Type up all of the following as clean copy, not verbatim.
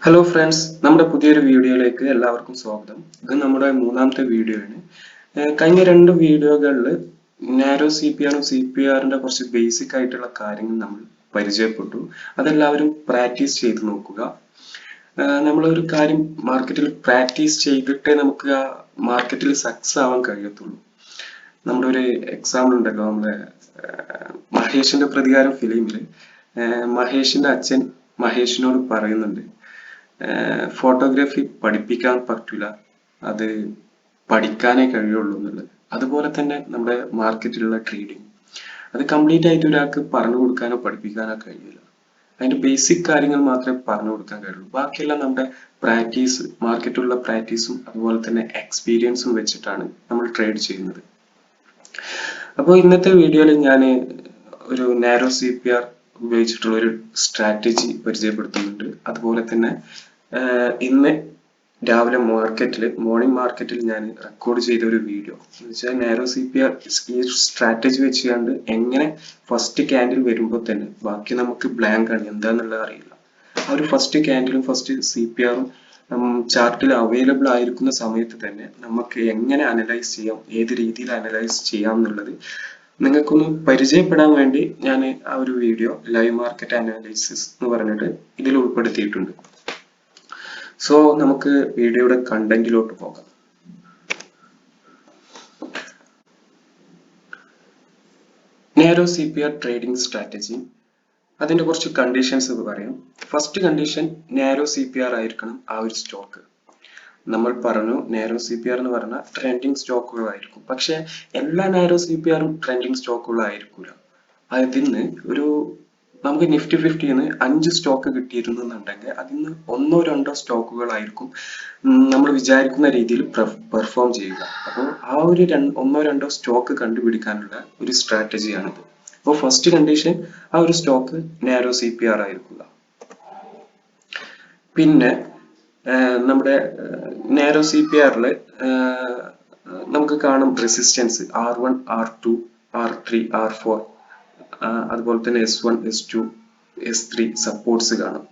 Hello friends, നമ്മുടെ പുതിയൊരു വീഡിയോയിലേക്ക് എല്ലാവർക്കും സ്വാഗതം. ഇത് നമ്മുടെ മൂന്നാമത്തെ വീഡിയോ ആണ്. കഴിഞ്ഞ രണ്ട് വീഡിയോകളിൽ നാരോ സി പി ആറും സി പി ആറിന്റെ കുറച്ച് ബേസിക് ആയിട്ടുള്ള കാര്യങ്ങൾ നമ്മൾ പരിചയപ്പെട്ടു. അതെല്ലാവരും പ്രാക്ടീസ് ചെയ്ത് നോക്കുക. നമ്മളൊരു കാര്യം മാർക്കറ്റിൽ പ്രാക്ടീസ് ചെയ്തിട്ടേ നമുക്ക് ആ മാർക്കറ്റിൽ സക്സസ് ആവാൻ കഴിയത്തുള്ളൂ. നമ്മുടെ ഒരു എക്സാമ്പിൾ ഉണ്ടല്ലോ, നമ്മുടെ മഹേഷിന്റെ പ്രതികാരം ഫിലിമിൽ മഹേഷിന്റെ അച്ഛൻ മഹേഷിനോട് പറയുന്നുണ്ട്, ഫോട്ടോഗ്രാഫി പഠിപ്പിക്കാൻ പറ്റൂല, അത് പഠിക്കാനേ കഴിയുള്ളൂ എന്നുള്ളത്. അതുപോലെ തന്നെ നമ്മുടെ മാർക്കറ്റിലുള്ള ട്രേഡിങ് അത് കംപ്ലീറ്റ് ആയിട്ട് ഒരാൾക്ക് പറഞ്ഞു കൊടുക്കാനോ പഠിപ്പിക്കാനോ കഴിയില്ല. അതിന്റെ ബേസിക് കാര്യങ്ങൾ മാത്രമേ പറഞ്ഞു കൊടുക്കാൻ കഴിയുള്ളൂ. ബാക്കിയെല്ലാം നമ്മുടെ പ്രാക്ടീസ്, മാർക്കറ്റിലുള്ള പ്രാക്ടീസും അതുപോലെ തന്നെ എക്സ്പീരിയൻസും വെച്ചിട്ടാണ് നമ്മൾ ട്രേഡ് ചെയ്യുന്നത്. അപ്പോൾ ഇന്നത്തെ വീഡിയോയിൽ ഞാൻ ഒരു നാരോ സി പി ആർ ഉപയോഗിച്ചിട്ടുള്ള ഒരു സ്ട്രാറ്റജി പരിചയപ്പെടുത്തുന്നുണ്ട്. അതുപോലെ തന്നെ ഇന്ന് രാവിലെ മോർണിംഗ് മാർക്കറ്റിൽ ഞാൻ റെക്കോർഡ് ചെയ്ത ഒരു വീഡിയോ എന്ന് വെച്ചാൽ നാരോ സി പി ആർ ഈ സ്ട്രാറ്റജി വെച്ചുകൊണ്ട് എങ്ങനെ ഫസ്റ്റ് ക്യാൻഡിൽ വരുമ്പോൾ തന്നെ, ബാക്കി നമുക്ക് ബ്ലാങ്ക് ആണ്, എന്താന്നുള്ളത് അറിയില്ല, ആ ഒരു ഫസ്റ്റ് ക്യാൻഡിലും ഫസ്റ്റ് സി പി ആറും ചാർട്ടിൽ അവൈലബിൾ ആയിരിക്കുന്ന സമയത്ത് തന്നെ നമുക്ക് എങ്ങനെ അനലൈസ് ചെയ്യാം, ഏത് രീതിയിൽ അനലൈസ് ചെയ്യാം എന്നുള്ളത് നിങ്ങൾക്കൊന്ന് പരിചയപ്പെടാൻ വേണ്ടി ഞാൻ ആ ഒരു വീഡിയോ ലൈവ് മാർക്കറ്റ് അനാലിസിസ് എന്ന് പറഞ്ഞിട്ട് ഇതിൽ ഉൾപ്പെടുത്തിയിട്ടുണ്ട്. സോ നമുക്ക് വീഡിയോയുടെ കണ്ടന്റിലോട്ട് പോകാം. Narrow C P R trading strategy, അതിന്റെ കുറച്ച് കണ്ടീഷൻസ് പറയാം. First condition, narrow C P R ആയിരിക്കണം ആ ഒരു സ്റ്റോക്ക്. നമ്മൾ പറഞ്ഞു നാരോ സി പി ആർ എന്ന് പറഞ്ഞാൽ ട്രെൻഡിങ് സ്റ്റോക്കുകളായിരിക്കും. പക്ഷെ എല്ലാ നാരോ സി പി ആറും ട്രെൻഡിങ് സ്റ്റോക്കുകളായിരിക്കൂല. അതിന് ഒരു നമുക്ക് നിഫ്റ്റി 50ന്ന് 5 സ്റ്റോക്ക് കിട്ടിയിരുന്നുണ്ടെങ്കിൽ അതിന് ഒന്നോ രണ്ടോ സ്റ്റോക്കുകളായിരിക്കും നമ്മൾ വിചാരിക്കുന്ന രീതിയിൽ പെർഫോം ചെയ്യുക. അപ്പോൾ ആ ഒരു ഒന്നോ രണ്ടോ സ്റ്റോക്ക് കണ്ടുപിടിക്കാനുള്ള ഒരു സ്ട്രാറ്റജിയാണിത്. അപ്പോൾ ഫസ്റ്റ് കണ്ടീഷൻ, ആ ഒരു stock narrow C P R ആയിരിക്കുക. പിന്നെ നമ്മുടെ നാരോ സി പി ആറിൽ നമുക്ക് കാണും resistance R1, R2, R3, R4, അതുപോലെ തന്നെ S1, S2, S3 സപ്പോർട്ട്സ് കാണും.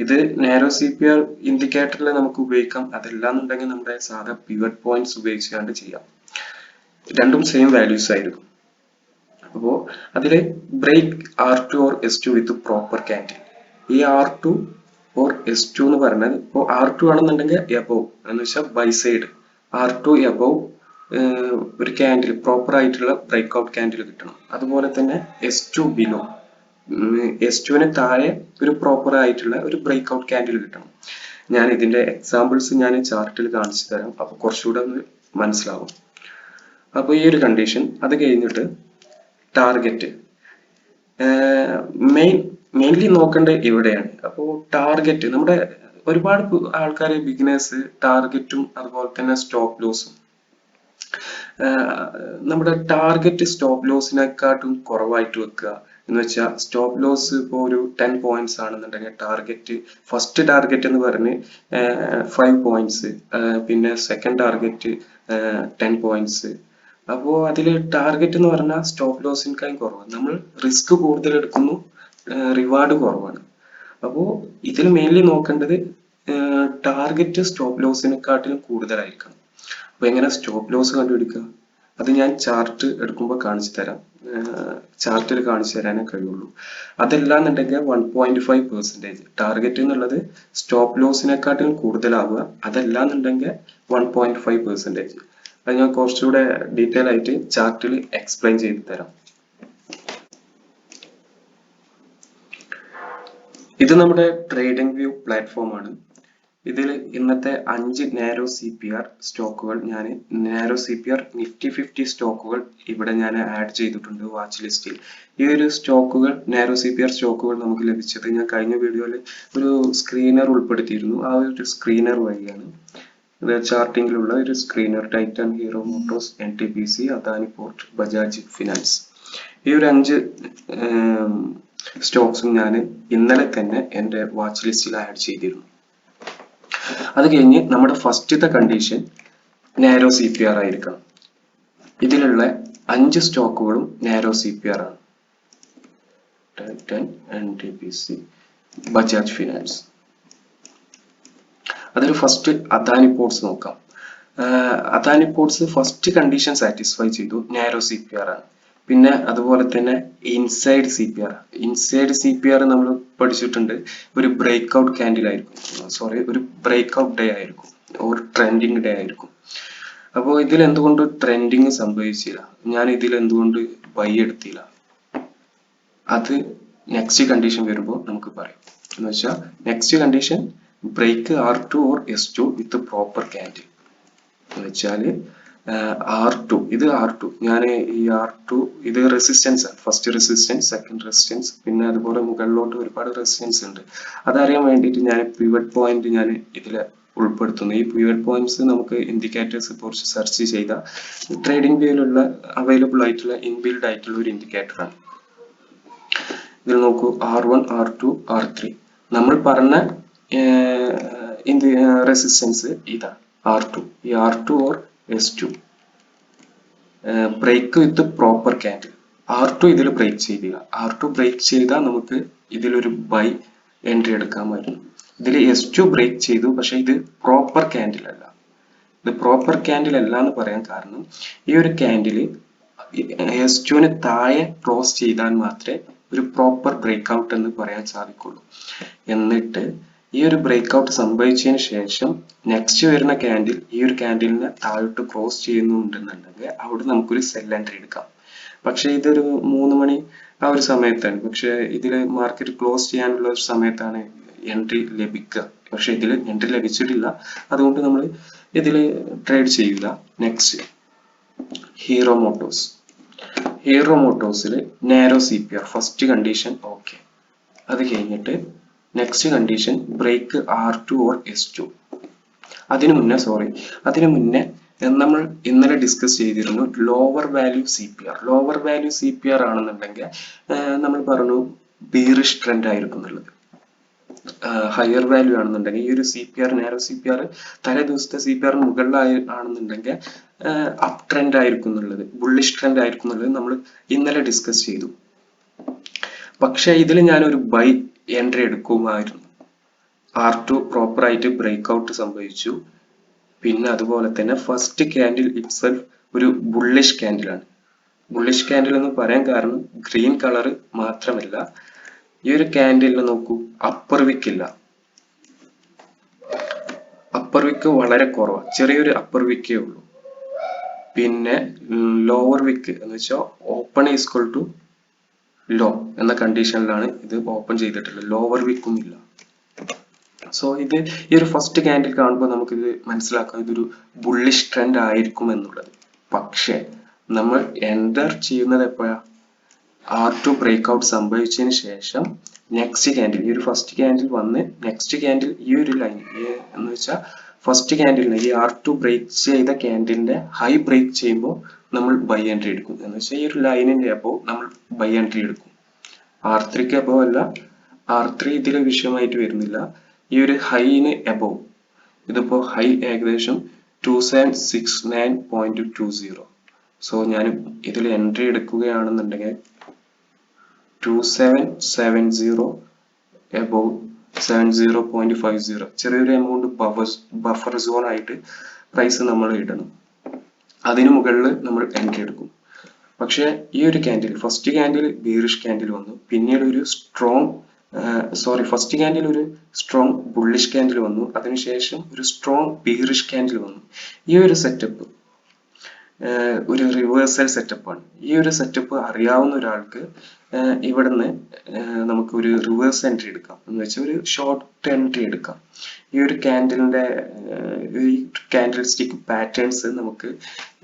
ഇത് നാരോ സി പി ആർ ഇൻഡിക്കേറ്ററിൽ നമുക്ക് ഉപയോഗിക്കാം. അതല്ലാന്നുണ്ടെങ്കിൽ നമ്മുടെ സാധാ പിവറ്റ് പോയിന്റ്സ് ഉപയോഗിച്ചുകൊണ്ട് ചെയ്യാം. രണ്ടും സെയിം വാല്യൂസ് ആയിരിക്കും. അപ്പോ അതില് break R2 or S2 with proper candle. ഈ R2 or S2 എന്ന് പറഞ്ഞാൽ, ഇപ്പോൾ R2 ആണെന്നുണ്ടെങ്കിൽ എബവ് എന്ന് വെച്ചാൽ ബൈ സൈഡ്, R2 എബവ് ഒരു ക്യാൻഡിൽ, പ്രോപ്പർ ആയിട്ടുള്ള ബ്രേക്ക് ഔട്ട് ക്യാൻഡിൽ കിട്ടണം. അതുപോലെ തന്നെ S2 ബിലോ, S2ന് താഴെ ഒരു പ്രോപ്പർ ആയിട്ടുള്ള ഒരു ബ്രേക്ക് ഔട്ട് ക്യാൻഡിൽ കിട്ടണം. ഞാൻ ഇതിന്റെ എക്സാമ്പിൾസ് ഞാൻ ചാർട്ടിൽ കാണിച്ചു തരാം, അപ്പൊ കുറച്ചുകൂടെ ഒന്ന് മനസ്സിലാവും. അപ്പൊ ഈ ഒരു കണ്ടീഷൻ, അത് കഴിഞ്ഞിട്ട് ടാർഗറ്റ് മെയിൻലി നോക്കേണ്ടത് ഇവിടെയാണ്. അപ്പോൾ ടാർഗറ്റ്, നമ്മുടെ ഒരുപാട് ആൾക്കാർ, ബിഗിനേഴ്സ്, ടാർഗറ്റും അതുപോലെ തന്നെ സ്റ്റോപ്പ് ലോസും, നമ്മുടെ ടാർഗറ്റ് സ്റ്റോപ്പ് ലോസിനെക്കാട്ടും കുറവായിട്ട് വെക്കുക. എന്ന് വെച്ചാൽ സ്റ്റോപ്പ് ലോസ് ഇപ്പോൾ ഒരു 10 പോയിന്റ്സ് ആണെന്നുണ്ടെങ്കിൽ ടാർഗറ്റ്, ഫസ്റ്റ് ടാർഗറ്റ് എന്ന് പറഞ്ഞ് 5 പോയിന്റ്സ്, പിന്നെ സെക്കൻഡ് ടാർഗറ്റ് 10 പോയിന്റ്സ്. അപ്പോൾ അതിൽ ടാർഗറ്റ് എന്ന് പറഞ്ഞാൽ സ്റ്റോപ്പ് ലോസിനേക്കാളും കുറവാണ്. നമ്മൾ റിസ്ക് കൂടുതൽ എടുക്കുന്നു, റിവാർഡ് കുറവാണ്. അപ്പോൾ ഇതിൽ മെയിൻലി നോക്കേണ്ടത് ടാർഗറ്റ് സ്റ്റോപ്പ് ലോസിനെക്കാട്ടിലും കൂടുതലായിരിക്കണം. അപ്പൊ എങ്ങനെ സ്റ്റോപ്പ് ലോസ് കണ്ടുപിടിക്കുക? അത് ഞാൻ ചാർട്ട് എടുക്കുമ്പോൾ കാണിച്ചു തരാം, ചാർട്ടിൽ കാണിച്ചു തരാനേ കഴിയുള്ളൂ. അതല്ലാന്നുണ്ടെങ്കിൽ 1.5% ടാർഗറ്റ് എന്നുള്ളത് സ്റ്റോപ്പ് ലോസിനെക്കാട്ടിലും കൂടുതലാവുക. അതല്ലാന്നുണ്ടെങ്കിൽ 1.5%. അത് ഞാൻ കുറച്ചുകൂടെ ഡീറ്റെയിൽ ആയിട്ട് ചാർട്ടിൽ എക്സ്പ്ലെയിൻ ചെയ്തു തരാം. ഇത് നമ്മുടെ ട്രേഡിംഗ് വ്യൂ പ്ലാറ്റ്ഫോം ആണ്. ഇതിൽ ഇന്നത്തെ 5 നാരോ സി പി ആർ സ്റ്റോക്കുകൾ, ഞാൻ narrow C P R Nifty 50 സ്റ്റോക്കുകൾ ഇവിടെ ഞാൻ ആഡ് ചെയ്തിട്ടുണ്ട് വാച്ച് ലിസ്റ്റിൽ. ഈ ഒരു സ്റ്റോക്കുകൾ, നാരോ സി പി ആർ സ്റ്റോക്കുകൾ നമുക്ക് ലഭിച്ചത് ഞാൻ കഴിഞ്ഞ വീഡിയോയിൽ ഒരു സ്ക്രീനർ ഉൾപ്പെടുത്തിയിരുന്നു. ആ ഒരു സ്ക്രീനർ വഴിയാണ്. ചാർട്ടിങ്ങിലുള്ള ഒരു screener, Titan, hero Motors, NTPC, Adani port, Bajaj finance. ഈ ഒരു 5 സ്റ്റോക്സും ഞാൻ ഇന്നലെ തന്നെ എൻ്റെ വാച്ച് ലിസ്റ്റിൽ ആഡ് ചെയ്തിരുന്നു. അത് കഴിഞ്ഞ് നമ്മുടെ ഫസ്റ്റത്തെ condition narrow C P R ആയിരിക്കണം. ഇതിലുള്ള 5 സ്റ്റോക്കുകളും നാരോ സി പി ആർ ആണ്. Titan, NTPC, Bajaj Finance. അതിൽ ഫസ്റ്റ് അദാനി പോർട്സ് നോക്കാം. Adani Ports first condition satisfy ചെയ്തു, നാരോ CPR ആണ്. പിന്നെ അതുപോലെ തന്നെ ഇൻസൈഡ് CPR. ഇൻസൈഡ് CPR നമ്മൾ പഠിച്ചിട്ടുണ്ട്, ഒരു ബ്രേക്ക് ഔട്ട് ക്യാൻഡിൽ ആയിരിക്കും, ഒരു ബ്രേക്ക് ഔട്ട് ഡേ ആയിരിക്കും, ഒരു ട്രെൻഡിങ് ഡേ ആയിരിക്കും. അപ്പോൾ ഇതിൽ എന്തുകൊണ്ട് ട്രെൻഡിങ് സംഭവിച്ചില്ല, ഞാൻ ഇതിൽ എന്തുകൊണ്ട് ബൈ എടുത്തില്ല, അത് നെക്സ്റ്റ് കണ്ടീഷൻ വരുമ്പോൾ നമുക്ക് പറയാം. എന്ന് വെച്ചാൽ next condition break R2 or S2 with proper candle. എന്ന് വെച്ചാല് R2, ഇത് R2, ഞാൻ ഈ R2 ഇത് റെസിസ്റ്റൻസ് ആണ്, ഫസ്റ്റ് റെസിസ്റ്റൻസ്, സെക്കൻഡ് റെസിസ്റ്റൻസ്, പിന്നെ അതുപോലെ മുകളിലോട്ട് ഒരുപാട് റെസിസ്റ്റൻസ് ഉണ്ട്. അതറിയാൻ വേണ്ടിയിട്ട് ഞാൻ പിവറ്റ് പോയിന്റ് ഞാൻ ഇതിൽ ഉൾപ്പെടുത്തുന്നു. ഈ പിവറ്റ് പോയിന്റ്സ് നമുക്ക് ഇൻഡിക്കേറ്റേഴ്സ് കുറിച്ച് സെർച്ച് ചെയ്താൽ ട്രേഡിംഗ് വ്യൂയിലുള്ള അവൈലബിൾ ആയിട്ടുള്ള ഇൻബിൽഡ് ആയിട്ടുള്ള ഒരു ഇൻഡിക്കേറ്റർ ആണ്. ഇതിൽ നോക്കൂ, R1, R2, R3. നമ്മൾ പറഞ്ഞ റെസിസ്റ്റൻസ് ഇതാണ് R2. ഈ R2 or S2 break with proper candle. R2 ഇതിൽ ബ്രേക്ക് ചെയ്തില്ല. R2 ബ്രേക്ക് ചെയ്താൽ നമുക്ക് ഇതിലൊരു ബൈ എൻട്രി എടുക്കാമായിരുന്നു. ഇതിൽ S2 ബ്രേക്ക് ചെയ്തു, പക്ഷെ ഇത് പ്രോപ്പർ ക്യാൻഡിൽ അല്ല. ഇത് പ്രോപ്പർ ക്യാൻഡിൽ അല്ല എന്ന് പറയാൻ കാരണം, ഈ ഒരു ക്യാൻഡിൽ S2ന് താഴെ ക്ലോസ് ചെയ്താൽ മാത്രമേ ഒരു പ്രോപ്പർ ബ്രേക്ക് ഔട്ട് എന്ന് പറയാൻ സാധിക്കുള്ളൂ. എന്നിട്ട് ഈ ഒരു ബ്രേക്ക് ഔട്ട് സംഭവിച്ചതിന് ശേഷം നെക്സ്റ്റ് വരുന്ന ക്യാൻഡിൽ ഈ ഒരു ക്യാൻഡിലിനെ താഴോട്ട് ക്രോസ് ചെയ്യുന്നുണ്ടെന്നുണ്ടെങ്കിൽ അവിടെ നമുക്കൊരു സെൽ എൻട്രി എടുക്കാം. പക്ഷെ ഇതൊരു 3 മണി ആ ഒരു സമയത്താണ്, പക്ഷെ ഇതിൽ മാർക്കറ്റ് ക്ലോസ് ചെയ്യാനുള്ള ഒരു സമയത്താണ് എൻട്രി ലഭിക്കുക. പക്ഷെ ഇതിൽ എൻട്രി ലഭിച്ചിട്ടില്ല, അതുകൊണ്ട് നമ്മൾ ഇതിൽ ട്രേഡ് ചെയ്യില്ല. Next Hero Motors. ഹീറോ മോട്ടോഴ്സിൽ narrow CPR first condition okay. അത് കഴിഞ്ഞിട്ട് next condition break R2 or S2. അതിനു മുന്നേ നമ്മൾ ഇന്നലെ ഡിസ്കസ് ചെയ്തിരുന്നു lower value CPR. Lower value CPR ആണെന്നുണ്ടെങ്കിൽ നമ്മൾ പറഞ്ഞു ബീറിഷ് ട്രെൻഡ് ആയിരിക്കും എന്നുള്ളത്. ഹയർ വാല്യൂ ആണെന്നുണ്ടെങ്കിൽ ഈ ഒരു CPR, നാരോ CPR തലേ ദിവസത്തെ CPR മുകളിലാണെന്നുണ്ടെങ്കിൽ അപ് ട്രെൻഡ് ആയിരിക്കും എന്നുള്ളത്, ബുള്ളിഷ് ട്രെൻഡ് ആയിരിക്കും എന്നുള്ളത് നമ്മൾ ഇന്നലെ ഡിസ്കസ് ചെയ്തു. പക്ഷെ ഇതിൽ ഞാനൊരു ബൈ എൻട്രി എടുക്കുമായിരുന്നു. R2 പ്രോപ്പർ ആയിട്ട് ബ്രേക്ക് ഔട്ട് സംഭവിച്ചു. പിന്നെ അതുപോലെ തന്നെ ഫസ്റ്റ് ക്യാൻഡിൽ ഇറ്റ്സെൽഫ് ഒരു ബുള്ളിഷ് ക്യാൻഡിലാണ്. ബുള്ളിഷ് ക്യാൻഡിൽ എന്ന് പറയാൻ കാരണം ഗ്രീൻ കളർ മാത്രമല്ല, ഈ ഒരു ക്യാൻഡിലിന് നോക്കൂ, അപ്പർ വിക്ക് ഇല്ല. അപ്പർ വിക്ക് വളരെ കുറവാണ്, ചെറിയൊരു അപ്പർ വിക്കേ ഉള്ളൂ. പിന്നെ ലോവർ വിക്ക് എന്ന് വെച്ചാൽ ഓപ്പൺ ഈക്വൽ ടു ലോ എന്ന കണ്ടീഷനിലാണ് ഇത് ഓപ്പൺ ചെയ്തിട്ടുള്ളത്. ലോവർ വിക്കും ഇല്ല. സോ ഇത് ഈ ഒരു ഫസ്റ്റ് ക്യാൻഡിൽ കാണുമ്പോൾ നമുക്കിത് മനസ്സിലാക്കാം ഇതൊരു ബുള്ളിഷ് ട്രെൻഡ് ആയിരിക്കും എന്നുള്ളത്. പക്ഷേ നമ്മൾ എൻ്റർ ചെയ്യുന്നത് എപ്പോഴാ? R2 ബ്രേക്ക് ഔട്ട് സംഭവിച്ചതിന് ശേഷം നെക്സ്റ്റ് ക്യാൻഡിൽ, ഈ ഒരു ഫസ്റ്റ് ക്യാൻഡിൽ വന്ന് നെക്സ്റ്റ് ക്യാൻഡിൽ ഈ ഒരു ലൈൻ എന്ന് വെച്ചാൽ ഫസ്റ്റ് ക്യാൻഡിലിന് ഈ R2 ബ്രേക്ക് ചെയ്ത ക്യാൻഡിലിന്റെ ഹൈ ബ്രേക്ക് ചെയ്യുമ്പോൾ നമ്മൾ ബൈ എൻട്രി എടുക്കും. എന്ന് വെച്ചാൽ ഈ ഒരു ലൈനിന്റെ അബോവ് നമ്മൾ ബൈ എൻട്രി എടുക്കും. R3ക്ക് അബോവ് അല്ല, R3 ഇതിൽ വിഷയമായിട്ട് വരുന്നില്ല. ഈ ഒരു ഹൈന് അബോവ്, ഇതിപ്പോ ഹൈ ഏകദേശം 2769.20. സോ ഞാൻ ഇതിൽ എൻട്രി എടുക്കുകയാണെന്നുണ്ടെങ്കിൽ 2770 above 70.50, ചെറിയൊരു എമൗണ്ട് ബഫർ സോൺ ആയിട്ട് പ്രൈസ് നമ്മൾ ഇടണം. അതിനു മുകളിൽ നമ്മൾ എൻട്രി എടുക്കും. പക്ഷെ ഈ ഒരു candle, first candle bearish candle വന്നു, പിന്നീട് ഒരു ഫസ്റ്റ് ക്യാൻഡിൽ ഒരു സ്ട്രോങ് ബുള്ളിഷ് ക്യാൻഡിൽ വന്നു, അതിനുശേഷം ഒരു സ്ട്രോങ് ബീറിഷ് ക്യാൻഡിൽ വന്നു. ഈ ഒരു സെറ്റപ്പ് ഒരു റിവേഴ്സൽ സെറ്റപ്പാണ്. ഈ ഒരു സെറ്റപ്പ് അറിയാവുന്ന ഒരാൾക്ക് ഇവിടുന്ന് നമുക്ക് ഒരു റിവേഴ്സ് എൻട്രി എടുക്കാം, എന്ന് വെച്ചാൽ ഒരു ഷോർട്ട് എൻട്രി എടുക്കാം. ഈ ഒരു ക്യാൻഡിലിന്റെ ഈ ക്യാൻഡിൽ സ്റ്റിക്ക് പാറ്റേൺസ് നമുക്ക്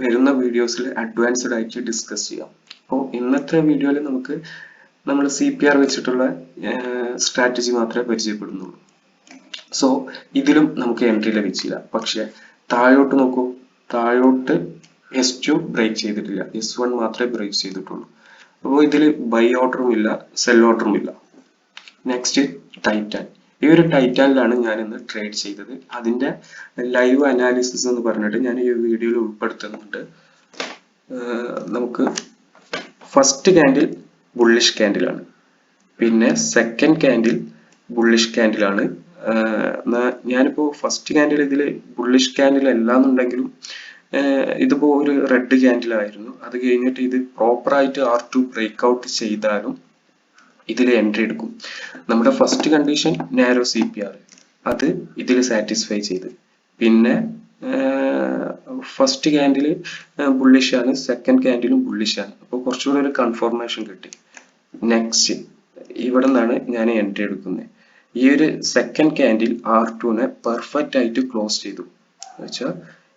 വരുന്ന വീഡിയോസിൽ അഡ്വാൻസ്ഡ് ആയിട്ട് ഡിസ്കസ് ചെയ്യാം. അപ്പോൾ ഇന്നത്തെ വീഡിയോയിൽ നമുക്ക് നമ്മൾ CPR വെച്ചിട്ടുള്ള സ്ട്രാറ്റജി മാത്രമേ പരിചയപ്പെടുന്നുള്ളൂ. സോ ഇതിലും നമുക്ക് എൻട്രി ലഭിച്ചില്ല. പക്ഷെ താഴോട്ട് നോക്കൂ, താഴോട്ട് S2 ബ്രേക്ക് ചെയ്തിട്ടില്ല, S1 മാത്രമേ ബ്രേക്ക് ചെയ്തിട്ടുള്ളൂ. അപ്പോൾ ഇതിൽ ബൈ ഓർഡറും ഇല്ല, സെൽ ഓർഡറും ഇല്ല. Next Titan. ഈ ഒരു ടൈറ്റാനിലാണ് ഞാൻ ഇന്ന് ട്രേഡ് ചെയ്തത്. അതിന്റെ ലൈവ് അനാലിസിസ് എന്ന് പറഞ്ഞിട്ട് ഞാൻ ഈ വീഡിയോയിൽ ഉൾപ്പെടുത്തുന്നുണ്ട്. നമുക്ക് ഫസ്റ്റ് ക്യാൻഡിൽ ബുള്ളിഷ് ക്യാൻഡിലാണ്, പിന്നെ സെക്കൻഡ് ക്യാൻഡിൽ ബുള്ളിഷ് ക്യാൻഡിലാണ്, ഞാനിപ്പോ ഫസ്റ്റ് ക്യാൻഡിൽ ഇതിൽ ബുള്ളിഷ് ക്യാൻഡിൽ അല്ലാന്നുണ്ടെങ്കിലും ഇതിപ്പോ ഒരു റെഡ് ക്യാൻഡിൽ ആയിരുന്നു. അത് കഴിഞ്ഞിട്ട് ഇത് പ്രോപ്പർ ആയിട്ട് R2 ബ്രേക്ക് ഔട്ട് ചെയ്താലും ഇതിൽ എൻട്രി എടുക്കും. നമ്മുടെ ഫസ്റ്റ് കണ്ടീഷൻ നാരോ CPR അത് ഇതിൽ സാറ്റിസ്ഫൈ ചെയ്ത്. പിന്നെ ഫസ്റ്റ് ക്യാൻഡിൽ ബുള്ളിഷ് ആണ്, സെക്കൻഡ് ക്യാൻഡിലും ബുള്ളിഷ് ആണ്. അപ്പോൾ കുറച്ചുകൂടി ഒരു കൺഫർമേഷൻ കിട്ടി. നെക്സ്റ്റ് ഇവിടെ നിന്നാണ് ഞാൻ എൻട്രി എടുക്കുന്നത്. ഈ ഒരു സെക്കൻഡ് ക്യാൻഡിൽ R2നെ പെർഫെക്റ്റ് ആയിട്ട് ക്ലോസ് ചെയ്തു. എന്നുവെച്ചാൽ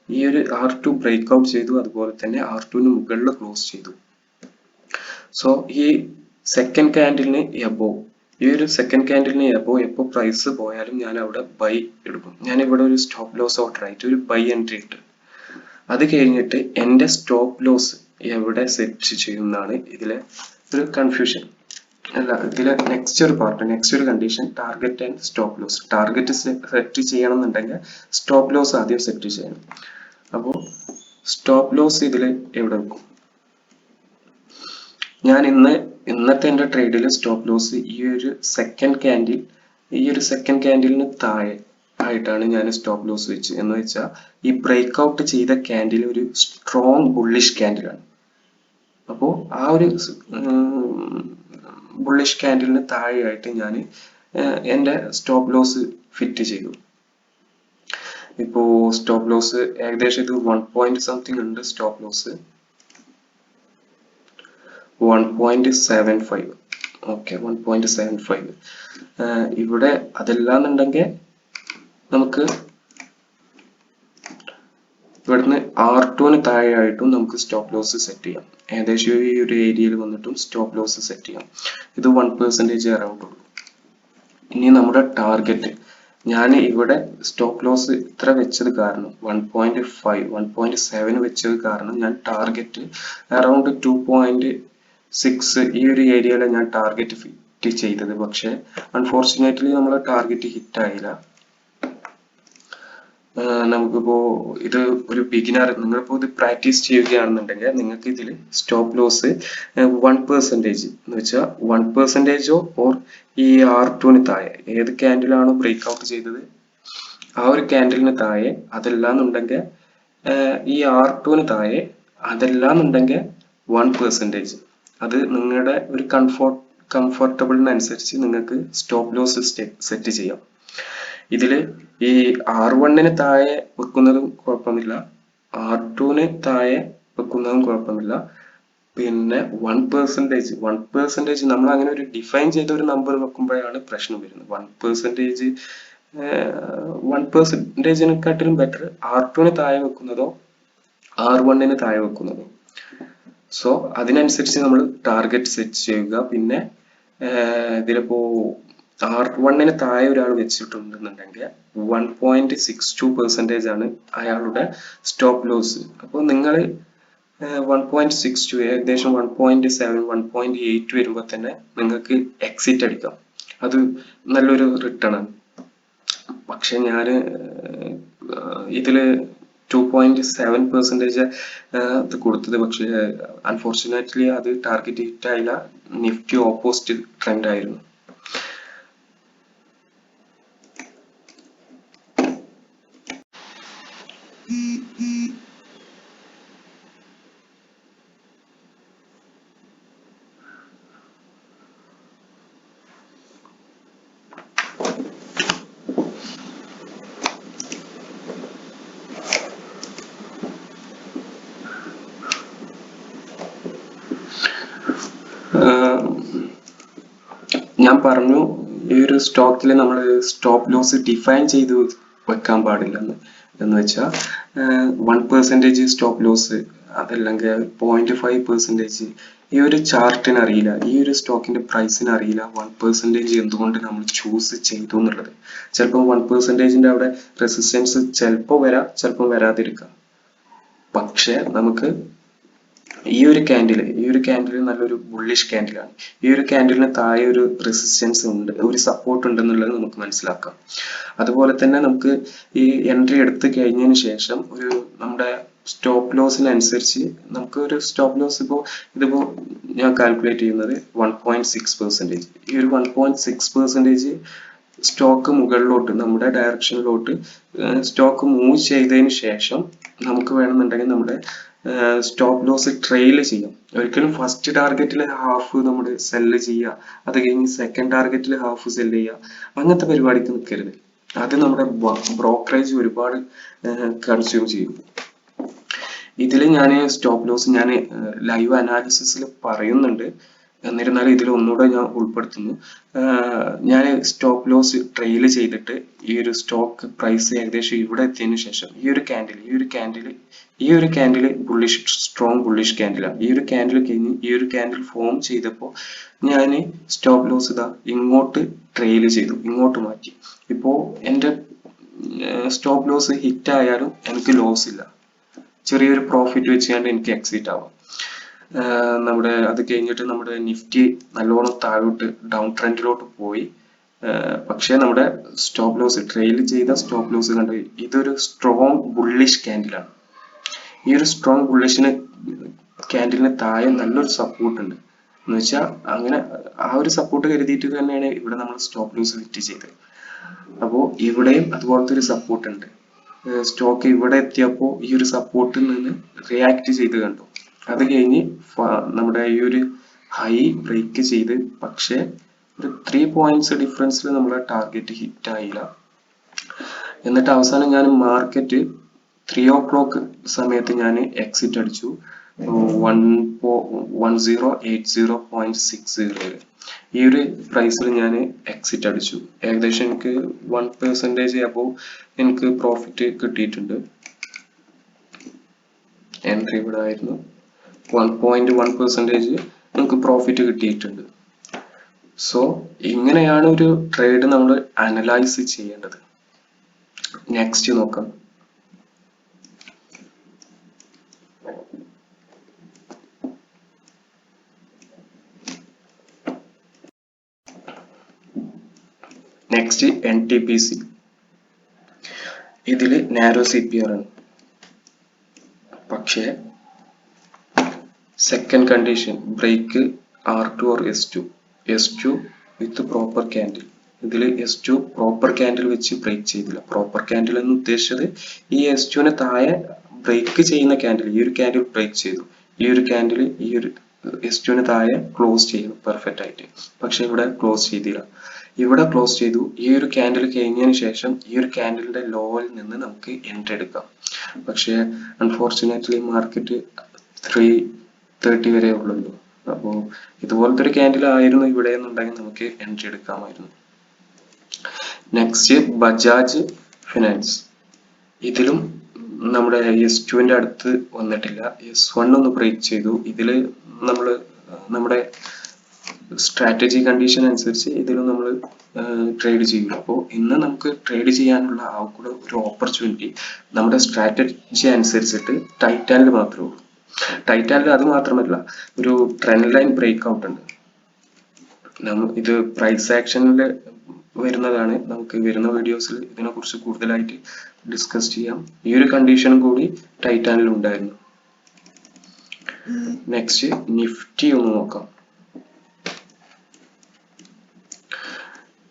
ഈ ഒരു R2 ബ്രേക്ക് ഔട്ട് ചെയ്തു, അതുപോലെ തന്നെ R2ന് മുകളിൽ ക്ലോസ് ചെയ്തു. സോ ഈ സെക്കൻഡ് ക്യാൻഡിലിന് എബോവ്, ഈ ഒരു സെക്കൻഡ് ക്യാൻഡിലിന് എബോവ് എപ്പോൾ പ്രൈസ് പോയാലും ഞാൻ അവിടെ ബൈ എടുക്കും. ഞാൻ ഇവിടെ ഒരു സ്റ്റോപ്പ് ലോസ് ഓർഡർ ആയിട്ട് ഒരു ബൈ എൻട്രി ഇട്ട്, അത് കഴിഞ്ഞിട്ട് എൻ്റെ സ്റ്റോപ്പ് ലോസ് എവിടെ സെറ്റ് ചെയ്യുന്നതാണ് ഇതിലെ ഒരു കൺഫ്യൂഷൻ. അല്ല, ഇതിലെ നെക്സ്റ്റ് ഒരു പാർട്ട്, നെക്സ്റ്റ് ഒരു condition target and stop loss. Target set ചെയ്യണം എന്നുണ്ടെങ്കിൽ സ്റ്റോപ്പ് ലോസ് ആദ്യം സെറ്റ് ചെയ്യണം. അപ്പോൾ സ്റ്റോപ്പ് ലോസ് ഇതിൽ എവിടെ വെക്കും? ഞാൻ ഇന്നത്തെ എൻ്റെ ട്രേഡിൽ സ്റ്റോപ്പ് ലോസ് ഈ ഒരു സെക്കൻഡ് ക്യാൻഡിലിന് താഴെ ആയിട്ടാണ് ഞാൻ സ്റ്റോപ്പ് ലോസ് വെച്ച്. എന്ന് വെച്ചാൽ ഈ ബ്രേക്ക് ഔട്ട് ചെയ്ത ക്യാൻഡിൽ ഒരു സ്ട്രോങ് ബുള്ളിഷ് ക്യാൻഡിലാണ്. അപ്പോൾ ആ ഒരു ബുള്ളിഷ് ക്യാൻഡിലിന് താഴെയായിട്ട് ഞാൻ എൻ്റെ സ്റ്റോപ്പ് ലോസ് ഫിറ്റ് ചെയ്തു. ഇപ്പോ സ്റ്റോപ്പ് ലോസ് ഏകദേശം ഇത് 1 പോയിന്റ് സംതിങ് ഉണ്ട്. Stop loss 1.75. ഓക്കെ, 1.75. ഇവിടെ അതല്ലാന്നുണ്ടെങ്കിൽ നമുക്ക് ഇവിടുന്ന് R2ന് താഴെയായിട്ടും നമുക്ക് സ്റ്റോപ്പ് ലോസ് സെറ്റ് ചെയ്യാം. ഏകദേശം ഈ ഒരു ഏരിയയിൽ വന്നിട്ടും സ്റ്റോപ്പ് ലോസ് സെറ്റ് ചെയ്യാം. ഇത് 1% അറൗണ്ട് ഉള്ളൂ. ഇനി നമ്മുടെ ടാർഗറ്റ്, ഞാൻ ഇവിടെ സ്റ്റോപ്പ് ലോസ് ഇത്ര വെച്ചത് കാരണം 1.5 1.7 വെച്ചത് കാരണം ഞാൻ ടാർഗറ്റ് അറൗണ്ട് 2.6 ഈ ഒരു ഏരിയയിലാണ് ഞാൻ ടാർഗറ്റ് ഫിറ്റ് ചെയ്തത്. പക്ഷെ അൺഫോർച്ചുനേറ്റ്ലി നമ്മളെ ടാർഗറ്റ് ഹിറ്റ് ആയില്ല. നമുക്കിപ്പോ ഇത് ഒരു ബിഗിനർ, നിങ്ങളിപ്പോ ഇത് പ്രാക്ടീസ് ചെയ്യുകയാണെന്നുണ്ടെങ്കിൽ നിങ്ങൾക്ക് ഇതിൽ സ്റ്റോപ്പ് ലോസ് 1% എന്ന് വെച്ചാൽ 1%ഓ ഓർ ഈ R2ന് താഴെ ഏത് ക്യാൻഡിലാണോ ബ്രേക്ക് ഔട്ട് ചെയ്തത് ആ ഒരു ക്യാൻഡിലിന് താഴെ, അതല്ലാന്നുണ്ടെങ്കിൽ ഈ R2ന് താഴെ, അതല്ലാന്നുണ്ടെങ്കിൽ 1%. അത് നിങ്ങളുടെ ഒരു കംഫർട്ടബിളിനനുസരിച്ച് നിങ്ങൾക്ക് സ്റ്റോപ്പ് ലോസ് സെറ്റ് ചെയ്യാം. ഇതില് ഈ R1ന് താഴെ വെക്കുന്നതും കുഴപ്പമില്ല, R2ന് താഴെ വെക്കുന്നതും കുഴപ്പമില്ല. പിന്നെ 1% നമ്മൾ അങ്ങനെ ഒരു ഡിഫൈൻ ചെയ്ത ഒരു നമ്പർ വെക്കുമ്പോഴാണ് പ്രശ്നം വരുന്നത്. 1%നെക്കാട്ടിലും ബെറ്റർ R2ന് താഴെ വെക്കുന്നതോ R1ന് താഴെ വെക്കുന്നതോ. സോ അതിനനുസരിച്ച് നമ്മൾ ടാർഗറ്റ് സെറ്റ് ചെയ്യുക. പിന്നെ ഇതിലിപ്പോ R1ന് താഴെ ഒരാൾ വെച്ചിട്ടുണ്ടെന്നുണ്ടെങ്കിൽ 1.62% ആണ് അയാളുടെ സ്റ്റോപ്പ് ലോസ്. അപ്പോൾ നിങ്ങൾ 1.62 ഏകദേശം 1.7 1.8 വരുമ്പോൾ തന്നെ നിങ്ങൾക്ക് എക്സിറ്റ് അടിക്കാം. അത് നല്ലൊരു റിട്ടേൺ ആണ്. പക്ഷെ ഞാൻ ഇതില് 2.7% ഇത് കൊടുത്തത്. പക്ഷെ അൺഫോർച്ചുനേറ്റ്ലി അത് ടാർഗറ്റ് ഹിറ്റ് ആയില്ല. നിഫ്റ്റി ഓപ്പോസിറ്റ് ട്രെൻഡ് ആയിരുന്നു. ഞാൻ പറഞ്ഞു ഈ ഒരു സ്റ്റോക്കിൽ നമ്മൾ സ്റ്റോപ്പ് ലോസ് ഡിഫൈൻ ചെയ്ത് വെക്കാൻ പാടില്ലെന്ന്. എന്ന് വെച്ചാൽ 1% സ്റ്റോപ്പ് ലോസ്, അതല്ലെങ്കിൽ 0.5%. ഈ ഒരു ചാർട്ടിന് അറിയില്ല, ഈ ഒരു സ്റ്റോക്കിന്റെ പ്രൈസിന് അറിയില്ല 1% എന്തുകൊണ്ട് നമ്മൾ ചൂസ് ചെയ്തു എന്നുള്ളത്. ചിലപ്പോൾ 1%ന്റെ അവിടെ റെസിസ്റ്റൻസ് ചിലപ്പോൾ വരാം, ചിലപ്പോൾ വരാതിരിക്കാം. പക്ഷെ നമുക്ക് ഈ ഒരു ക്യാൻഡിൽ നല്ലൊരു ബുള്ളിഷ് ക്യാൻഡിലാണ്. ഈ ഒരു ക്യാൻഡിലിന് താഴെ ഒരു റെസിസ്റ്റൻസ് ഉണ്ട്, ഒരു സപ്പോർട്ട് ഉണ്ടെന്നുള്ളത് നമുക്ക് മനസ്സിലാക്കാം. അതുപോലെ തന്നെ നമുക്ക് ഈ എൻട്രി എടുത്ത് കഴിഞ്ഞതിന് ശേഷം ഒരു നമ്മുടെ സ്റ്റോപ്പ് ലോസിനനുസരിച്ച് നമുക്ക് ഒരു സ്റ്റോപ്പ് ലോസ് ഇതിപ്പോ ഞാൻ കാൽക്കുലേറ്റ് ചെയ്യുന്നത് 1.6%. ഈ ഒരു 1.6% സ്റ്റോക്ക് മുകളിലോട്ട് നമ്മുടെ ഡയറക്ഷനിലോട്ട് സ്റ്റോക്ക് മൂവ് ചെയ്തതിന് ശേഷം നമുക്ക് വേണമെന്നുണ്ടെങ്കിൽ നമ്മുടെ സ്റ്റോപ്പ് ലോസ് ട്രെയിൽ ചെയ്യാം. ഒരിക്കലും ഫസ്റ്റ് ടാർഗറ്റിൽ ഹാഫ് നമ്മൾ സെല്ല് ചെയ്യുക, അത് കഴിഞ്ഞ് സെക്കൻഡ് ടാർഗറ്റിൽ ഹാഫ് സെല്ല് ചെയ്യുക, അങ്ങനത്തെ പരിപാടിക്ക് നിൽക്കരുത്. അത് നമ്മുടെ ബ്രോക്കറേജ് ഒരുപാട് കൺസ്യൂം ചെയ്യും. ഇതിൽ ഞാൻ സ്റ്റോപ്പ് ലോസ് ഞാൻ ലൈവ് അനാലിസിസിൽ പറയുന്നുണ്ട്, എന്നിരുന്നാലും ഇതിൽ ഒന്നുകൂടെ ഞാൻ ഉൾപ്പെടുത്തുന്നു. ഞാൻ സ്റ്റോപ്പ് ലോസ് ട്രെയിൽ ചെയ്തിട്ട് ഈ ഒരു സ്റ്റോക്ക് പ്രൈസ് ഏകദേശം ഇവിടെ എത്തിയതിനു ശേഷം ഈ ഒരു ക്യാൻഡിൽ ബുള്ളിഷ്, സ്ട്രോങ് ബുള്ളിഷ് ക്യാൻഡിലാണ്. ഈ ഒരു ക്യാൻഡിൽ കഴിഞ്ഞ് ഈ ഒരു ക്യാൻഡിൽ ഫോം ചെയ്തപ്പോൾ ഞാൻ സ്റ്റോപ്പ് ലോസ് ഇതാ ഇങ്ങോട്ട് ട്രെയിൽ ചെയ്തു, ഇങ്ങോട്ട് മാറ്റി. ഇപ്പോ എൻ്റെ സ്റ്റോപ്പ് ലോസ് ഹിറ്റ് ആയാലും എനിക്ക് ലോസ് ഇല്ല, ചെറിയൊരു പ്രോഫിറ്റ് വെച്ചുകൊണ്ട് എനിക്ക് എക്സിറ്റ് ആവാം. നമ്മുടെ അത് കഴിഞ്ഞിട്ട് നമ്മുടെ നിഫ്റ്റി നല്ലോണം താഴോട്ട് ഡൗൺ ട്രെൻഡിലോട്ട് പോയി. പക്ഷേ നമ്മുടെ സ്റ്റോപ്പ് ലോസ് ട്രെയിൽ ചെയ്ത സ്റ്റോപ്പ് ലോസ് കണ്ടു, ഇതൊരു സ്ട്രോങ് ബുള്ളിഷ് ക്യാൻഡിലാണ്. ഈ ഒരു സ്ട്രോങ് ബുള്ളിഷിന് ക്യാൻഡിലിന് താഴെ നല്ലൊരു സപ്പോർട്ട് ഉണ്ട്. എന്ന് വെച്ചാൽ അങ്ങനെ ആ ഒരു സപ്പോർട്ട് കരുതിയിട്ട് തന്നെയാണ് ഇവിടെ നമ്മൾ സ്റ്റോപ്പ് ലോസ് ഹിറ്റ് ചെയ്തത്. അപ്പോൾ ഇവിടെയും അതുപോലത്തെ ഒരു സപ്പോർട്ട് ഉണ്ട്. സ്റ്റോക്ക് ഇവിടെ എത്തിയപ്പോൾ ഈ ഒരു സപ്പോർട്ടിൽ നിന്ന് റിയാക്ട് ചെയ്ത് കണ്ടു. അത് കഴിഞ്ഞ് നമ്മുടെ ഈ ഒരു ഹൈ ബ്രേക്ക് ചെയ്ത്, പക്ഷേ ഒരു 3 പോയിന്റ്സ് ഡിഫറൻസിൽ നമ്മുടെ ടാർഗറ്റ് ഹിറ്റ് ആയില്ല. എന്നിട്ട് അവസാനം ഞാൻ മാർക്കറ്റ് 3 o'clock സമയത്ത് ഞാൻ എക്സിറ്റ് അടിച്ചു 1080.60. ഈ ഒരു പ്രൈസിൽ ഞാൻ എക്സിറ്റ് അടിച്ചു. ഏകദേശം എനിക്ക് 1% അബോവ് എനിക്ക് പ്രോഫിറ്റ് കിട്ടിയിട്ടുണ്ട്. എൻട്രി ഇവിടെ ആയിരുന്നു. 1.1% നമുക്ക് പ്രോഫിറ്റ് കിട്ടിയിട്ടുണ്ട്. സോ ഇങ്ങനെയാണ് ഒരു ട്രേഡ് നമ്മൾ അനലൈസ് ചെയ്യേണ്ടത്. നെക്സ്റ്റ് നോക്കാം. Next NTPC. ഇതില് നാരോ CPR ആണ്. പക്ഷേ second condition break R2 or S2 with proper candle. ഇതിൽ S2 പ്രോപ്പർ ക്യാൻഡിൽ വെച്ച് ബ്രേക്ക് ചെയ്തില്ല. പ്രോപ്പർ ക്യാൻഡിൽ എന്ന് ഉദ്ദേശിച്ചത് ഈ S2ന് താഴെ ബ്രേക്ക് ചെയ്യുന്ന ക്യാൻഡിൽ, ഈ ഒരു ക്യാൻഡിൽ ബ്രേക്ക് ചെയ്തു, ഈ ഒരു ക്യാൻഡിൽ ഈ ഒരു S2ന് താഴെ ക്ലോസ് ചെയ്യുന്നു പെർഫെക്റ്റ് ആയിട്ട്. പക്ഷെ ഇവിടെ ക്ലോസ് ചെയ്തില്ല. ഇവിടെ ക്ലോസ് ചെയ്തു. ഈ ഒരു ക്യാൻഡിൽ കഴിഞ്ഞതിന് ശേഷം ഈ ഒരു ക്യാൻഡിലിന്റെ ലോയിൽ നിന്ന് നമുക്ക് എൻട്രി എടുക്കാം. പക്ഷേ അൺഫോർച്ചുനേറ്റ്ലി മാർക്കറ്റ് 330 വരെ ഉള്ളൂ. അപ്പോൾ ഇതുപോലത്തെ ഒരു ക്യാൻഡിൽ ആയിരുന്നു ഇവിടെ എന്നുണ്ടെങ്കിൽ നമുക്ക് എൻട്രി എടുക്കാമായിരുന്നു. Next Bajaj finance. ഇതിലും നമ്മുടെ S2ന്റെ അടുത്ത് വന്നിട്ടില്ല. S1 ഒന്ന് ബ്രേക്ക് ചെയ്തു. ഇതില് നമ്മുടെ സ്ട്രാറ്റജി കണ്ടീഷൻ അനുസരിച്ച് ഇതിലും നമ്മൾ ട്രേഡ് ചെയ്യും. അപ്പോൾ ഇന്ന് നമുക്ക് ട്രേഡ് ചെയ്യാനുള്ള ആൾക്കൂടെ ഒരു ഓപ്പർച്യൂണിറ്റി നമ്മുടെ സ്ട്രാറ്റജി അനുസരിച്ചിട്ട് ടൈറ്റാനിൽ മാത്രമേ ഉള്ളൂ. ടൈറ്റാനിൽ അത് മാത്രമല്ല, ഒരു ട്രെൻഡ് ലൈൻ ബ്രേക്ക് ഔട്ട് ഉണ്ട്. ഇത് പ്രൈസ് ആക്ഷനിൽ വരുന്നതാണ്. നമുക്ക് വരുന്ന വീഡിയോസിൽ ഇതിനെ കുറിച്ച് കൂടുതലായിട്ട് ഡിസ്കസ് ചെയ്യാം. ഈ ഒരു കണ്ടീഷനും കൂടി ടൈറ്റാനിൽ ഉണ്ടായിരുന്നു. നെക്സ്റ്റ് നിഫ്റ്റി ഒന്ന് നോക്കാം.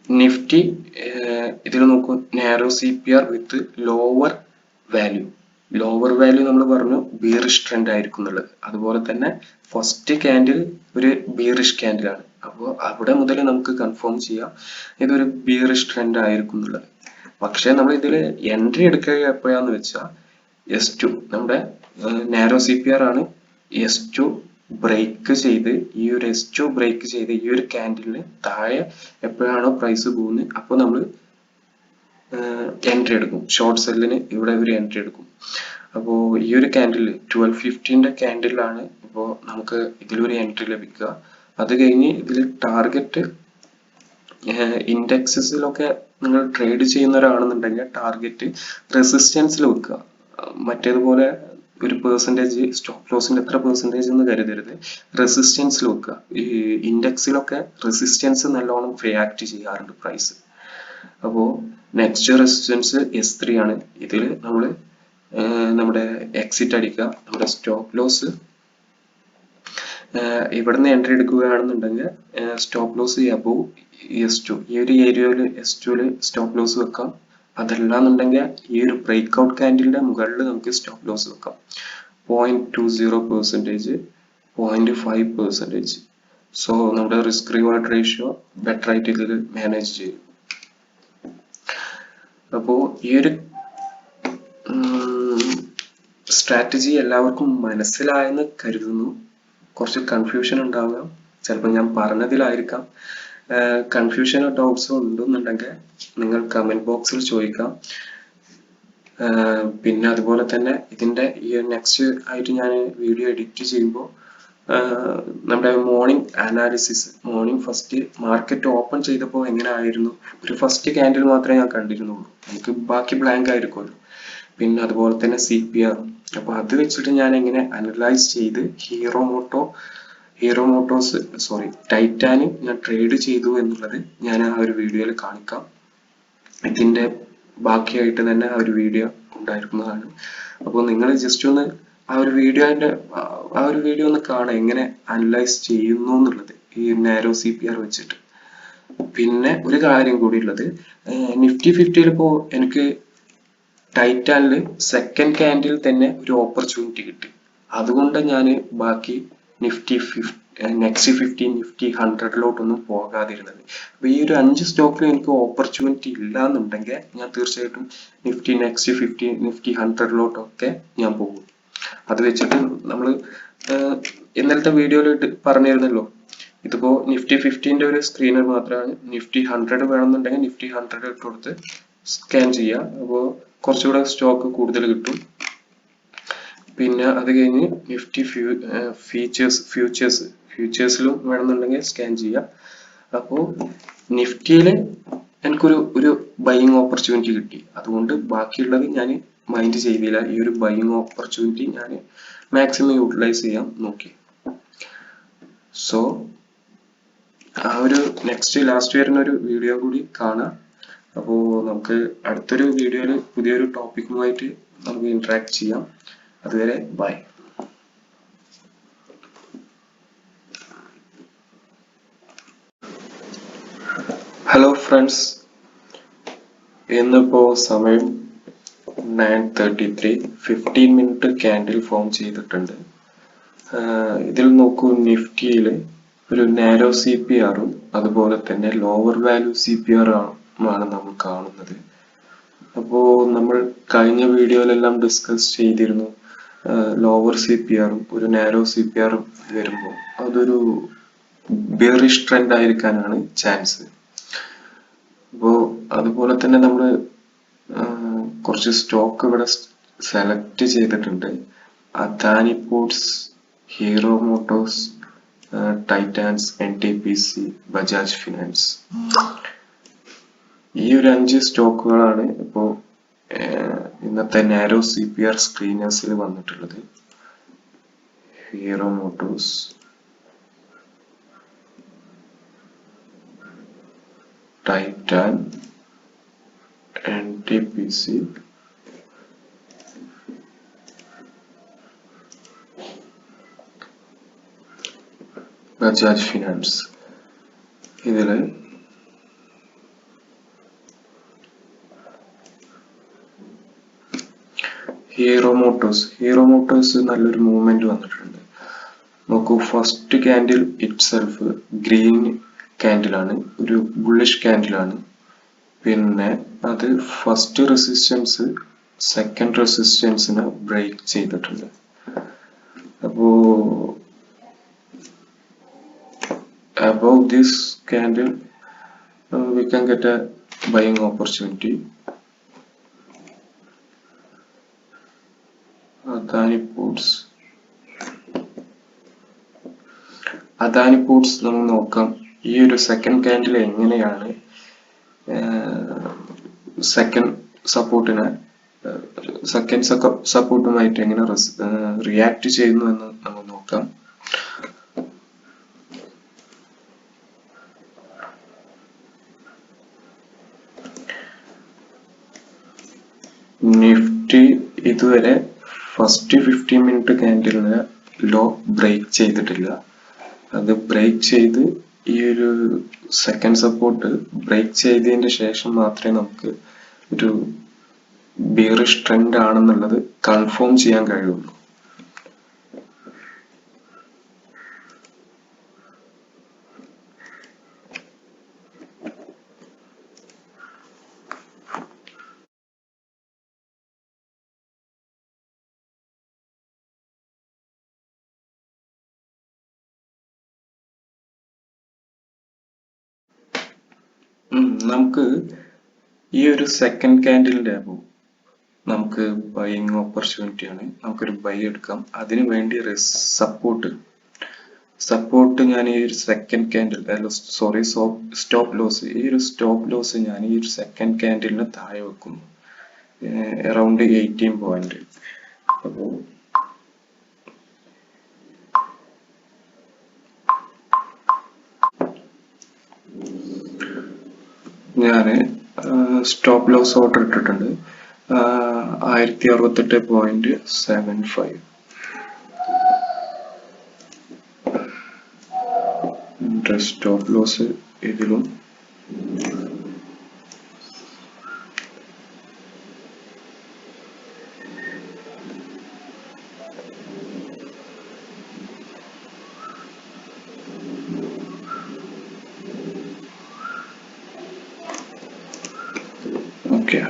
നിഫ്റ്റി ഇതിൽ നോക്കൂ, narrow CPR with lower value നമ്മൾ പറഞ്ഞു ബീറിഷ് ട്രെൻഡ് ആയിരിക്കും എന്നുള്ളത്. അതുപോലെ തന്നെ ഫസ്റ്റ് ക്യാൻഡിൽ ഒരു ബീറിഷ് ക്യാൻഡിലാണ്. അപ്പോൾ അവിടെ മുതൽ നമുക്ക് കൺഫേം ചെയ്യാം ഇതൊരു ബീറിഷ് ട്രെൻഡ് ആയിരിക്കും എന്നുള്ളത്. പക്ഷെ നമ്മൾ ഇതിൽ എൻട്രി എടുക്കുക എപ്പോഴാന്ന് വെച്ചാൽ S2 നമ്മുടെ നാരോ CPR ആണ്. S2 ബ്രേക്ക് ചെയ്ത് ഈ ഒരു ക്യാൻഡിലിന് താഴെ എപ്പോഴാണോ പ്രൈസ് പോകുന്നത് അപ്പോൾ നമ്മൾ എൻട്രി എടുക്കും. ഷോർട്ട് സെല്ലിന് ഇവിടെ ഒരു എൻട്രി എടുക്കും. അപ്പോൾ ഈ ഒരു ക്യാൻഡിൽ 1250ന്റെ ക്യാൻഡിലാണ് ഇപ്പോൾ നമുക്ക് ഇതിലൊരു എൻട്രി ലഭിക്കുക. അത് കഴിഞ്ഞ് ഇതിൽ ടാർഗറ്റ് ഇൻഡെക്സസിലൊക്കെ നിങ്ങൾ ട്രേഡ് ചെയ്യുന്നവരാണെന്നുണ്ടെങ്കിൽ ടാർഗറ്റ് റെസിസ്റ്റൻസിൽ വെക്കുക. മറ്റേതുപോലെ ഒരു പെർസെൻറ്റേജ് സ്റ്റോപ്പ് ലോസിന്റെ എത്ര പെർസെൻറ്റേജ് എന്ന് കരുതരുത്, റെസിസ്റ്റൻസിൽ വെക്കുക. ഈ ഇൻഡെക്സിലൊക്കെ റെസിസ്റ്റൻസ് നല്ലോണം റിയാക്ട് ചെയ്യാറുണ്ട് പ്രൈസ്. അപ്പോൾ നെക്സ്റ്റ് റെസിസ്റ്റൻസ് S3 ആണ്. ഇതിൽ നമ്മൾ നമ്മുടെ എക്സിറ്റ് അടിക്കുക. നമ്മുടെ സ്റ്റോപ്പ് ലോസ് ഇവിടുന്ന് എൻട്രി എടുക്കുകയാണെന്നുണ്ടെങ്കിൽ സ്റ്റോപ്പ് ലോസ് അബോവ് S2 ഈ ഒരു ഏരിയയിൽ S2 സ്റ്റോപ്പ് ലോസ് വെക്കാം. അതല്ലാന്നുണ്ടെങ്കിൽ ഈ ഒരു ബ്രേക്ക് ഔട്ട് ക്യാൻഡിലിന്റെ മുകളിൽ നമുക്ക് സ്റ്റോപ്പ് ലോസ് വെക്കാം. 0.20%, 0.5%. സോ നമ്മുടെ റിസ്ക് റിവാർഡ് റേഷ്യോ ബെറ്റർ ആയിട്ട് ഇതിൽ മാനേജ് ചെയ്യും. അപ്പോൾ ഈ ഒരു സ്ട്രാറ്റജി എല്ലാവർക്കും മനസ്സിലായെന്ന് കരുതുന്നു. കുറച്ച് കൺഫ്യൂഷൻ ഉണ്ടാകാം, ചിലപ്പോൾ ഞാൻ പറഞ്ഞതിലായിരിക്കാം. കൺഫ്യൂഷനോ ഡൗട്ട്സോ ഉണ്ടെന്നുണ്ടെങ്കിൽ നിങ്ങൾ കമന്റ് ബോക്സിൽ ചോദിക്കാം. പിന്നെ അതുപോലെ തന്നെ ഇതിന്റെ ഈ നെക്സ്റ്റ് ആയിട്ട് ഞാൻ വീഡിയോ എഡിറ്റ് ചെയ്യുമ്പോൾ നമ്മുടെ morning analysis, morning first market open ചെയ്തപ്പോൾ എങ്ങനെ ആയിരുന്നു, ഒരു ഫസ്റ്റ് ക്യാൻഡിൽ മാത്രമേ ഞാൻ കണ്ടിരുന്നുള്ളൂ, എനിക്ക് ബാക്കി ബ്ലാങ്ക് ആയിരിക്കുമല്ലോ. പിന്നെ അതുപോലെ തന്നെ CPR, അപ്പൊ അത് വെച്ചിട്ട് ഞാൻ എങ്ങനെ അനലൈസ് ചെയ്ത് ടൈറ്റാനിയം ഞാൻ ട്രേഡ് ചെയ്തു എന്നുള്ളത് ഞാൻ ആ ഒരു വീഡിയോയിൽ കാണിക്കാം. ഇതിന്റെ ബാക്കിയായിട്ട് തന്നെ ആ ഒരു വീഡിയോ ഉണ്ടായിരിക്കുന്നതാണ്. അപ്പോൾ നിങ്ങൾ ജസ്റ്റ് ഒന്ന് ആ ഒരു വീഡിയോ ഒന്ന് കാണാം, എങ്ങനെ അനലൈസ് ചെയ്യുന്നു എന്നുള്ളത് ഈ നാരോ CPR വെച്ചിട്ട്. പിന്നെ ഒരു കാര്യം കൂടി ഉള്ളത്, നിഫ്റ്റി 50 ഇപ്പോ എനിക്ക് ടൈറ്റാനിൽ സെക്കൻഡ് ക്യാൻഡിൽ തന്നെ ഒരു ഓപ്പർച്യൂണിറ്റി കിട്ടി. അതുകൊണ്ട് ഞാൻ ബാക്കി നെക്സ്റ്റ് 50 നിഫ്റ്റി 100 പോകാതിരുന്നത്. അപ്പൊ ഈ ഒരു 5 സ്റ്റോക്കിൽ എനിക്ക് ഓപ്പർച്യൂണിറ്റി ഇല്ല എന്നുണ്ടെങ്കിൽ ഞാൻ തീർച്ചയായിട്ടും നെക്സ്റ്റ് 50 നിഫ്റ്റി 100 ഞാൻ പോകും. അത് വെച്ചിട്ട് നമ്മൾ ഇന്നലത്തെ വീഡിയോയിൽ പറഞ്ഞിരുന്നല്ലോ, ഇതിപ്പോ നിഫ്റ്റി 50ന്റെ ഒരു സ്ക്രീനർ മാത്രമാണ്. നിഫ്റ്റി 100 വേണമെന്നുണ്ടെങ്കിൽ നിഫ്റ്റി 100 ഇട്ട് കൊടുത്ത് സ്കാൻ ചെയ്യാം. അപ്പോൾ കുറച്ചുകൂടെ സ്റ്റോക്ക് കൂടുതൽ കിട്ടും. പിന്നെ അത് കഴിഞ്ഞ് നിഫ്റ്റി ഫ്യൂച്ചേഴ്സിലും വേണമെന്നുണ്ടെങ്കിൽ സ്കാൻ ചെയ്യാം. അപ്പോൾ നിഫ്റ്റിയിൽ എനിക്കൊരു ബൈയിങ് ഓപ്പർച്യൂണിറ്റി കിട്ടി, അതുകൊണ്ട് ബാക്കിയുള്ളത് ഞാൻ മൈൻഡ് ചെയ്തില്ല. ഈ ഒരു ബൈയിങ് ഓപ്പർച്യൂണിറ്റി ഞാൻ മാക്സിമം യൂട്ടിലൈസ് ചെയ്യാൻ നോക്കി. സോ ആ ഒരു ലാസ്റ്റ് വരുന്ന ഒരു വീഡിയോ കൂടി കാണാം. അപ്പോൾ നമുക്ക് അടുത്തൊരു വീഡിയോയിൽ പുതിയൊരു ടോപ്പിക്കുമായിട്ട് നമുക്ക് ഇന്ററാക്ട് ചെയ്യാം. അതുവരെ ബൈ. ഹലോ ഫ്രണ്ട്സ്, ഇന്നിപ്പോ സമയം 9:33, 15 മിനിറ്റ് ക്യാൻഡിൽ ഫോം ചെയ്തിട്ടുണ്ട്. ഇതിൽ നോക്കൂ, നിഫ്റ്റിയിൽ ഒരു നാരോ CPRും അതുപോലെ തന്നെ ലോവർ വാല്യൂ CPR ആണ് നമ്മൾ കാണുന്നത്. അപ്പോ നമ്മൾ കഴിഞ്ഞ വീഡിയോയിലെല്ലാം ഡിസ്കസ് ചെയ്തിരുന്നു, ലോവർ CPRും ഒരു നാരോ CPRും വരുമ്പോൾ അതൊരു ബെയറിഷ് ട്രെൻഡ് ആയിരിക്കാനാണ് ചാൻസ്. അപ്പോ അതുപോലെ തന്നെ നമ്മൾ കുറച്ച് സ്റ്റോക്ക് ഇവിടെ സെലക്ട് ചെയ്തിട്ടുണ്ട്. Adani ports, hero Motors, Titans, NTPC, Bajaj finance. ഈ ഒരു 5 സ്റ്റോക്കുകളാണ് ഇപ്പോ ഇന്നത്തെ നാരോ CPR സ്ക്രീനേഴ്സിൽ വന്നിട്ടുള്ളത്. Hero Motors, Titan, NTPC, Bajaj finance. ഇതില് ഹീറോ മോട്ടോഴ്സ് നല്ലൊരു മൂവ്മെന്റ് വന്നിട്ടുണ്ട്. നോക്കൂ, ഫസ്റ്റ് ക്യാൻഡിൽ ഇറ്റ്സെൽഫ് ഗ്രീൻ ക്യാൻഡിലാണ്, ഒരു ബുള്ളിഷ് ക്യാൻഡിലാണ്. പിന്നെ അത് ഫസ്റ്റ് റെസിസ്റ്റൻസ് സെക്കൻഡ് റെസിസ്റ്റൻസിനെ ബ്രേക്ക് ചെയ്തിട്ടുണ്ട്. അപ്പോ above this candle we can get a buying opportunity. Adani ports നമ്മൾ നോക്കാം. ഈ ഒരു സെക്കൻഡ് ക്യാൻഡിൽ എങ്ങനെയാണ് സെക്കൻഡ് സപ്പോർട്ടുമായിട്ട് എങ്ങനെ റിയാക്ട് ചെയ്യുന്നു എന്ന് നമ്മൾ നോക്കാം. നിഫ്റ്റി ഇതുവരെ ഫസ്റ്റ് 15 മിനിറ്റ് ക്യാൻഡിലിന് ലോ ബ്രേക്ക് ചെയ്തിട്ടില്ല. അത് ബ്രേക്ക് ചെയ്ത് ഈ ഒരു സെക്കൻഡ് സപ്പോർട്ട് ബ്രേക്ക് ചെയ്തതിന്റെ ശേഷം മാത്രമേ നമുക്ക് ഒരു ബിയറിഷ് ട്രെൻഡ് ആണെന്നുള്ളത് കൺഫേം ചെയ്യാൻ കഴിയുള്ളൂ. നമുക്ക് ഈ ഒരു സെക്കൻഡ് ക്യാൻഡിലിന്റെ അബവ് നമുക്ക് ബൈയിങ് ഓപ്പർച്യൂണിറ്റി ആണ്. നമുക്കൊരു ബൈ എടുക്കാം. അതിനു വേണ്ടി സപ്പോർട്ട് ഞാൻ ഈ ഒരു സെക്കൻഡ് ക്യാൻഡിൽ സ്റ്റോപ്പ് ലോസ്, ഈ ഒരു സ്റ്റോപ്പ് ലോസ് ഞാൻ ഈ ഒരു സെക്കൻഡ് ക്യാൻഡിലിന് താഴെ വെക്കുന്നു, അറൌണ്ട് 18 പോയിന്റ്. അപ്പോൾ ഞാൻ സ്റ്റോപ്പ് ലോസ് ഓർഡർ ഇട്ടിട്ടുണ്ട് 1068.75. സ്റ്റോപ്പ് ലോസ് ഇതിലും ഓക്കെ.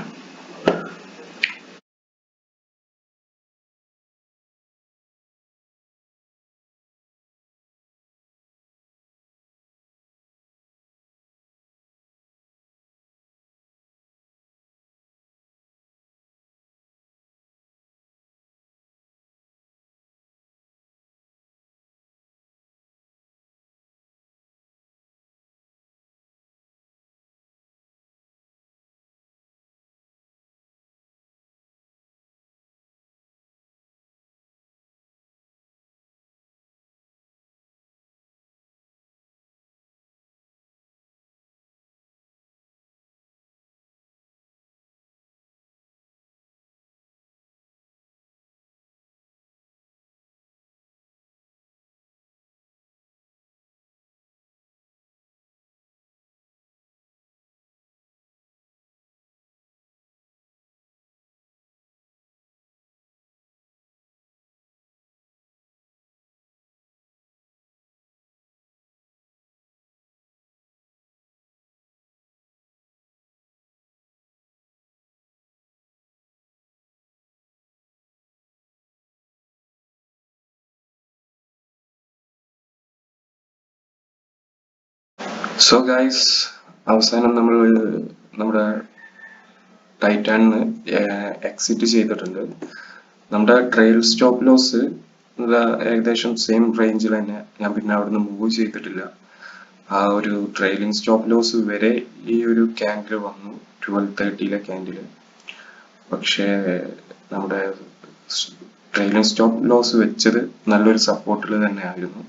സോ ഗൈസ്, അവസാനം നമ്മൾ നമ്മുടെ ടൈറ്റാനിന്ന് എക്സിറ്റ് ചെയ്തിട്ടുണ്ട്. നമ്മുടെ ട്രെയിൽ സ്റ്റോപ്പ് ലോസ് ഏകദേശം സെയിം റേഞ്ചിൽ തന്നെ. ഞാൻ പിന്നെ അവിടുന്ന് മൂവ് ചെയ്തിട്ടില്ല. ആ ഒരു ട്രെയിലിംഗ് സ്റ്റോപ്പ് ലോസ് വരെ ഈ ഒരു ക്യാൻഡിൽ വന്നു, 12:30 ക്യാൻഡിൽ. പക്ഷേ നമ്മുടെ ട്രെയിലിംഗ് സ്റ്റോപ്പ് ലോസ് വെച്ചത് നല്ലൊരു സപ്പോർട്ടിൽ തന്നെ ആയിരുന്നു.